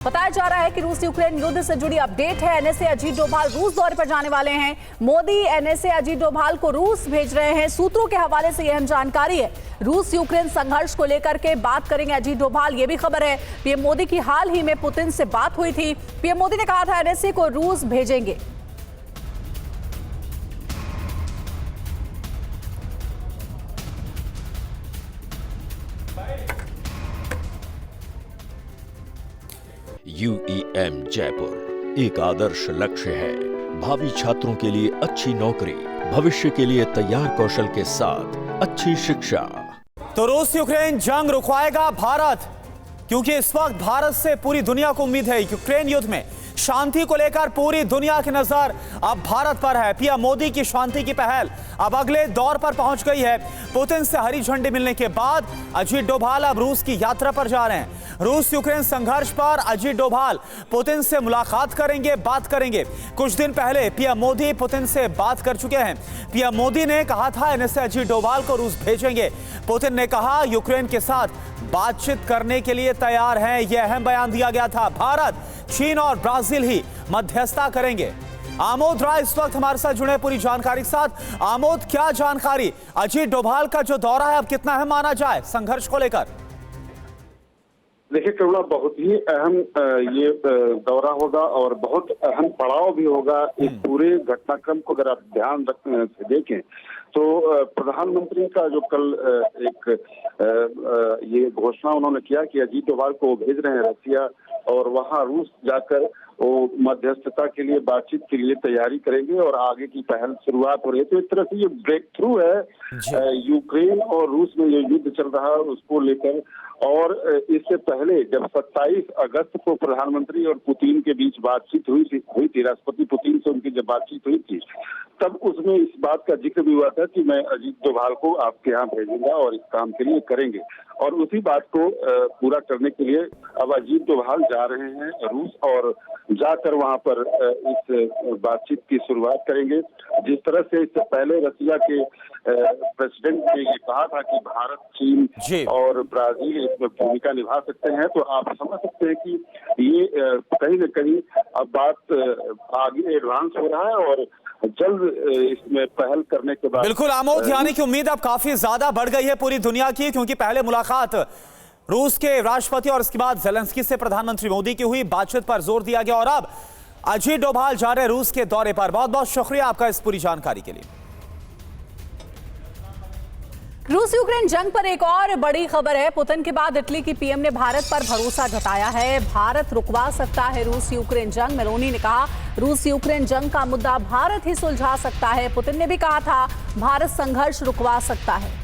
बताया जा रहा है कि रूस यूक्रेन युद्ध से जुड़ी अपडेट है। एनएसए अजीत डोभाल रूस दौरे पर जाने वाले हैं। मोदी एनएसए अजीत डोभाल को रूस भेज रहे हैं। सूत्रों के हवाले से यह जानकारी है। रूस यूक्रेन संघर्ष को लेकर के बात करेंगे अजीत डोभाल। ये भी खबर है पीएम मोदी की हाल ही में पुतिन से बात हुई थी। पीएम मोदी ने कहा था एनएसए को रूस भेजेंगे। UEM जयपुर एक आदर्श लक्ष्य है। भावी छात्रों के लिए अच्छी नौकरी, भविष्य के लिए तैयार कौशल के साथ अच्छी शिक्षा। तो रूस यूक्रेन जंग रुकवाएगा भारत, क्योंकि इस वक्त भारत से पूरी दुनिया को उम्मीद है। यूक्रेन युद्ध में शांति को लेकर पूरी दुनिया की नजर अब भारत पर है। पीएम मोदी की शांति की पहल अब अगले दौर पर पहुंच गई है। पुतिन से हरी झंडी मिलने के बाद अजीत डोभाल अब रूस की यात्रा पर जा रहे हैं। रूस यूक्रेन संघर्ष पर अजीत डोभाल पुतिन से मुलाकात करेंगे, बात करेंगे। कुछ दिन पहले पीएम मोदी पुतिन से बात कर चुके हैं। पीएम मोदी ने कहा था एनएसए अजीत डोभाल को रूस भेजेंगे। पुतिन ने कहा यूक्रेन के साथ बातचीत करने के लिए तैयार हैं। यह अहम बयान दिया गया था। भारत, चीन और ब्राजील ही मध्यस्थता करेंगे। आमोद राय इस वक्त हमारे साथ जुड़े पूरी जानकारी के साथ। आमोद, क्या जानकारी? अजीत डोभाल का जो दौरा है अब कितना अहम माना जाए संघर्ष को लेकर? देखिए करुणा, बहुत ही अहम ये दौरा होगा और बहुत अहम पड़ाव भी होगा। इस पूरे घटनाक्रम को अगर आप ध्यान से देखें तो प्रधानमंत्री का जो कल एक ये घोषणा उन्होंने किया कि अजीत डोभाल को भेज रहे हैं रसिया और वहां रूस जाकर वो मध्यस्थता के लिए, बातचीत के लिए तैयारी करेंगे और आगे की पहल शुरुआत हो रही है। तो एक तरह से ये ब्रेक थ्रू है यूक्रेन और रूस में जो युद्ध चल रहा है उसको लेकर। और इससे पहले जब 27 अगस्त को प्रधानमंत्री और पुतिन के बीच बातचीत हुई थी, राष्ट्रपति पुतिन से उनकी जब बातचीत हुई थी तब उसमें इस बात का जिक्र भी हुआ था कि मैं अजीत डोभाल को आपके यहाँ भेजूंगा और इस काम के लिए करेंगे। और उसी बात को पूरा करने के लिए अब अजीत डोभाल जा रहे हैं रूस और जाकर वहां पर इस बातचीत की शुरुआत करेंगे। जिस तरह से इससे पहले रसिया के प्रेसिडेंट ने ये कहा था कि भारत, चीन और ब्राजील इसमें भूमिका निभा सकते हैं, तो आप समझ सकते हैं कि ये कहीं न कहीं अब बात आगे एडवांस हो रहा है और जल्द इसमें पहल करने के बाद। बिल्कुल आमोद, यानी कि उम्मीद अब काफी ज्यादा बढ़ गई है पूरी दुनिया की, क्योंकि पहले मुलाकात रूस के राष्ट्रपति और इसके बाद ज़ेलेंस्की से प्रधानमंत्री मोदी की हुई। बातचीत पर जोर दिया गया और अब अजीत डोभाल जा रहे रूस के दौरे पर। बहुत बहुत शुक्रिया आपका इस पूरी जानकारी के लिए। रूस यूक्रेन जंग पर एक और बड़ी खबर है। पुतिन के बाद इटली की पीएम ने भारत पर भरोसा जताया है। भारत रुकवा सकता है रूस यूक्रेन जंग। मेलोनी ने कहा रूस यूक्रेन जंग का मुद्दा भारत ही सुलझा सकता है। पुतिन ने भी कहा था भारत संघर्ष रुकवा सकता है।